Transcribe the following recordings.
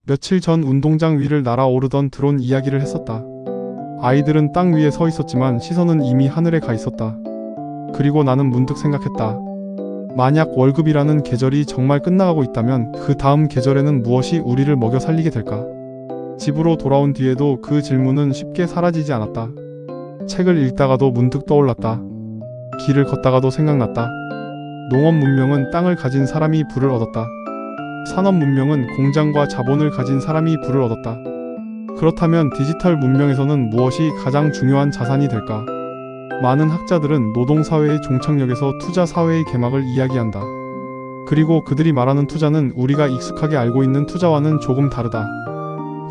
며칠 전 운동장 위를 날아오르던 드론 이야기를 했었다. 아이들은 땅 위에 서 있었지만 시선은 이미 하늘에 가 있었다. 그리고 나는 문득 생각했다. 만약 월급이라는 계절이 정말 끝나가고 있다면 그 다음 계절에는 무엇이 우리를 먹여 살리게 될까? 집으로 돌아온 뒤에도 그 질문은 쉽게 사라지지 않았다. 책을 읽다가도 문득 떠올랐다. 길을 걷다가도 생각났다. 농업 문명은 땅을 가진 사람이 부를 얻었다. 산업 문명은 공장과 자본을 가진 사람이 부를 얻었다. 그렇다면 디지털 문명에서는 무엇이 가장 중요한 자산이 될까? 많은 학자들은 노동사회의 종착역에서 투자사회의 개막을 이야기한다. 그리고 그들이 말하는 투자는 우리가 익숙하게 알고 있는 투자와는 조금 다르다.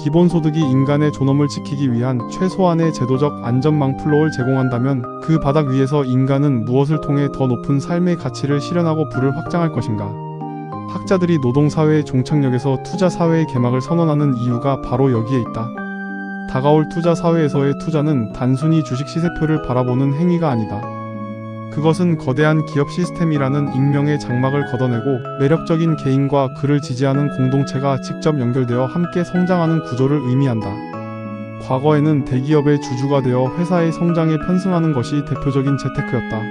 기본소득이 인간의 존엄을 지키기 위한 최소한의 제도적 안전망 플로어를 제공한다면 그 바닥 위에서 인간은 무엇을 통해 더 높은 삶의 가치를 실현하고 부를 확장할 것인가? 학자들이 노동사회의 종착역에서 투자사회의 개막을 선언하는 이유가 바로 여기에 있다. 다가올 투자사회에서의 투자는 단순히 주식 시세표를 바라보는 행위가 아니다. 그것은 거대한 기업 시스템이라는 익명의 장막을 걷어내고 매력적인 개인과 그를 지지하는 공동체가 직접 연결되어 함께 성장하는 구조를 의미한다. 과거에는 대기업의 주주가 되어 회사의 성장에 편승하는 것이 대표적인 재테크였다.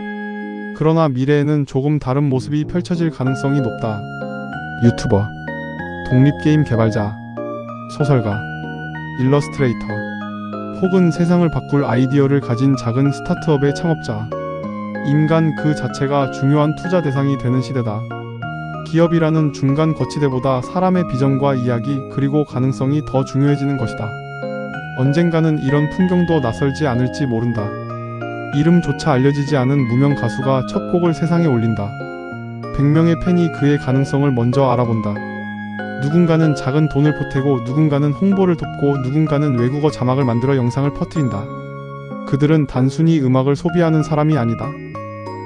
그러나 미래에는 조금 다른 모습이 펼쳐질 가능성이 높다. 유튜버, 독립게임 개발자, 소설가, 일러스트레이터, 혹은 세상을 바꿀 아이디어를 가진 작은 스타트업의 창업자. 인간 그 자체가 중요한 투자 대상이 되는 시대다. 기업이라는 중간 거치대보다 사람의 비전과 이야기 그리고 가능성이 더 중요해지는 것이다. 언젠가는 이런 풍경도 낯설지 않을지 모른다. 이름조차 알려지지 않은 무명 가수가 첫 곡을 세상에 올린다. 100명의 팬이 그의 가능성을 먼저 알아본다. 누군가는 작은 돈을 보태고 누군가는 홍보를 돕고 누군가는 외국어 자막을 만들어 영상을 퍼뜨린다. 그들은 단순히 음악을 소비하는 사람이 아니다.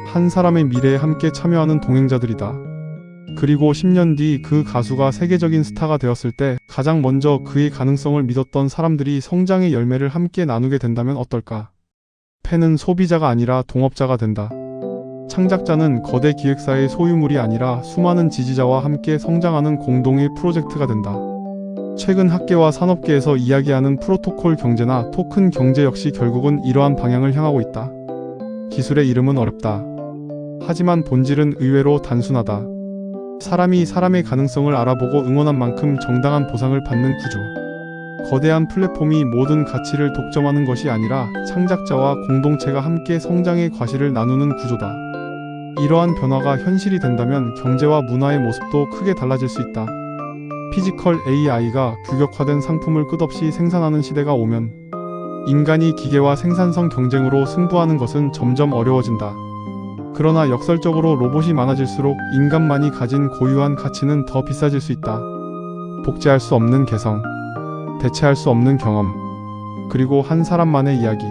한 사람의 미래에 함께 참여하는 동행자들이다. 그리고 10년 뒤 그 가수가 세계적인 스타가 되었을 때 가장 먼저 그의 가능성을 믿었던 사람들이 성장의 열매를 함께 나누게 된다면 어떨까? 팬은 소비자가 아니라 동업자가 된다. 창작자는 거대 기획사의 소유물이 아니라 수많은 지지자와 함께 성장하는 공동의 프로젝트가 된다. 최근 학계와 산업계에서 이야기하는 프로토콜 경제나 토큰 경제 역시 결국은 이러한 방향을 향하고 있다. 기술의 이름은 어렵다. 하지만 본질은 의외로 단순하다. 사람이 사람의 가능성을 알아보고 응원한 만큼 정당한 보상을 받는 구조. 거대한 플랫폼이 모든 가치를 독점하는 것이 아니라 창작자와 공동체가 함께 성장의 과실을 나누는 구조다. 이러한 변화가 현실이 된다면 경제와 문화의 모습도 크게 달라질 수 있다. 피지컬 AI가 규격화된 상품을 끝없이 생산하는 시대가 오면 인간이 기계와 생산성 경쟁으로 승부하는 것은 점점 어려워진다. 그러나 역설적으로 로봇이 많아질수록 인간만이 가진 고유한 가치는 더 비싸질 수 있다. 복제할 수 없는 개성, 대체할 수 없는 경험, 그리고 한 사람만의 이야기.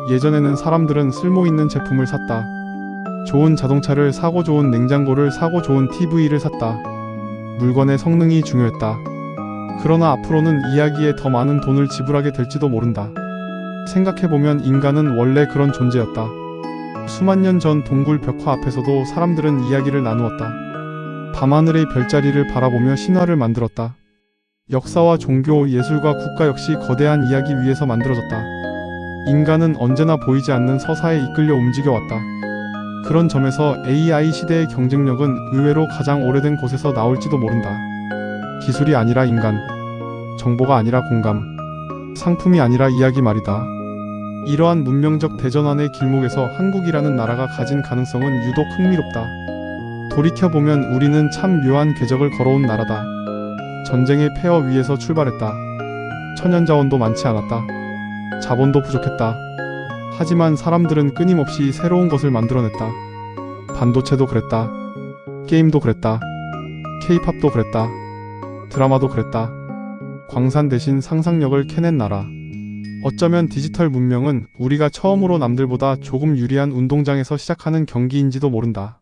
예전에는 사람들은 쓸모있는 제품을 샀다. 좋은 자동차를 사고 좋은 냉장고를 사고 좋은 TV를 샀다. 물건의 성능이 중요했다. 그러나 앞으로는 이야기에 더 많은 돈을 지불하게 될지도 모른다. 생각해보면 인간은 원래 그런 존재였다. 수만 년 전 동굴 벽화 앞에서도 사람들은 이야기를 나누었다. 밤하늘의 별자리를 바라보며 신화를 만들었다. 역사와 종교, 예술과 국가 역시 거대한 이야기 위에서 만들어졌다. 인간은 언제나 보이지 않는 서사에 이끌려 움직여왔다. 그런 점에서 AI 시대의 경쟁력은 의외로 가장 오래된 곳에서 나올지도 모른다. 기술이 아니라 인간, 정보가 아니라 공감, 상품이 아니라 이야기 말이다. 이러한 문명적 대전환의 길목에서 한국이라는 나라가 가진 가능성은 유독 흥미롭다. 돌이켜보면 우리는 참 묘한 궤적을 걸어온 나라다. 전쟁의 폐허 위에서 출발했다. 천연자원도 많지 않았다. 자본도 부족했다. 하지만 사람들은 끊임없이 새로운 것을 만들어냈다. 반도체도 그랬다. 게임도 그랬다. K-팝도 그랬다. 드라마도 그랬다. 광산 대신 상상력을 캐낸 나라. 어쩌면 디지털 문명은 우리가 처음으로 남들보다 조금 유리한 운동장에서 시작하는 경기인지도 모른다.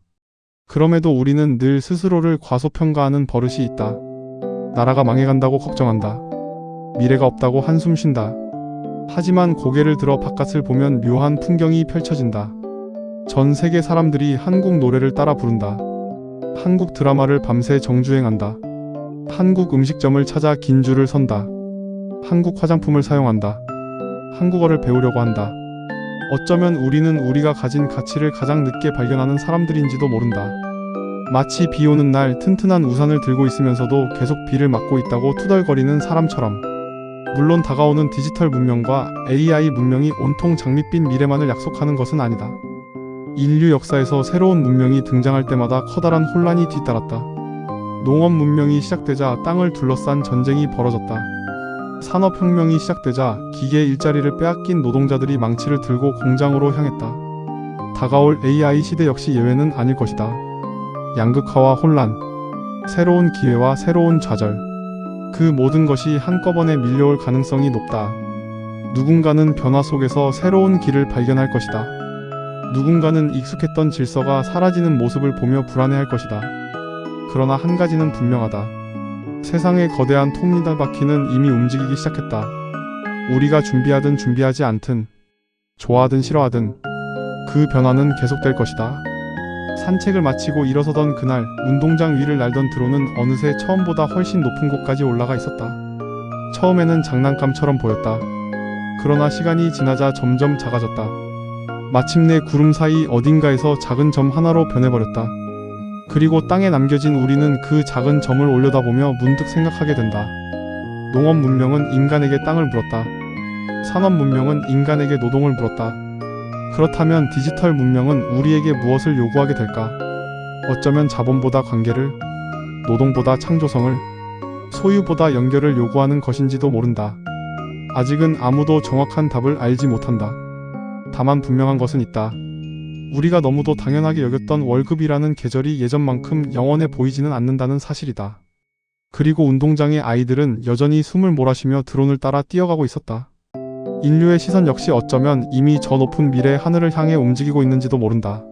그럼에도 우리는 늘 스스로를 과소평가하는 버릇이 있다. 나라가 망해간다고 걱정한다. 미래가 없다고 한숨 쉰다. 하지만 고개를 들어 바깥을 보면 묘한 풍경이 펼쳐진다. 전 세계 사람들이 한국 노래를 따라 부른다. 한국 드라마를 밤새 정주행한다. 한국 음식점을 찾아 긴 줄을 선다. 한국 화장품을 사용한다. 한국어를 배우려고 한다. 어쩌면 우리는 우리가 가진 가치를 가장 늦게 발견하는 사람들인지도 모른다. 마치 비 오는 날 튼튼한 우산을 들고 있으면서도 계속 비를 맞고 있다고 투덜거리는 사람처럼. 물론 다가오는 디지털 문명과 AI 문명이 온통 장밋빛 미래만을 약속하는 것은 아니다. 인류 역사에서 새로운 문명이 등장할 때마다 커다란 혼란이 뒤따랐다. 농업 문명이 시작되자 땅을 둘러싼 전쟁이 벌어졌다. 산업혁명이 시작되자 기계 일자리를 빼앗긴 노동자들이 망치를 들고 공장으로 향했다. 다가올 AI 시대 역시 예외는 아닐 것이다. 양극화와 혼란, 새로운 기회와 새로운 좌절, 그 모든 것이 한꺼번에 밀려올 가능성이 높다. 누군가는 변화 속에서 새로운 길을 발견할 것이다. 누군가는 익숙했던 질서가 사라지는 모습을 보며 불안해할 것이다. 그러나 한 가지는 분명하다. 세상의 거대한 톱니바퀴는 이미 움직이기 시작했다. 우리가 준비하든 준비하지 않든, 좋아하든 싫어하든 그 변화는 계속될 것이다. 산책을 마치고 일어서던 그날, 운동장 위를 날던 드론은 어느새 처음보다 훨씬 높은 곳까지 올라가 있었다. 처음에는 장난감처럼 보였다. 그러나 시간이 지나자 점점 작아졌다. 마침내 구름 사이 어딘가에서 작은 점 하나로 변해버렸다. 그리고 땅에 남겨진 우리는 그 작은 점을 올려다보며 문득 생각하게 된다. 농업 문명은 인간에게 땅을 물었다. 산업 문명은 인간에게 노동을 물었다. 그렇다면 디지털 문명은 우리에게 무엇을 요구하게 될까? 어쩌면 자본보다 관계를, 노동보다 창조성을, 소유보다 연결을 요구하는 것인지도 모른다. 아직은 아무도 정확한 답을 알지 못한다. 다만 분명한 것은 있다. 우리가 너무도 당연하게 여겼던 월급이라는 계절이 예전만큼 영원해 보이지는 않는다는 사실이다. 그리고 운동장의 아이들은 여전히 숨을 몰아쉬며 드론을 따라 뛰어가고 있었다. 인류의 시선 역시 어쩌면 이미 저 높은 미래의 하늘을 향해 움직이고 있는지도 모른다.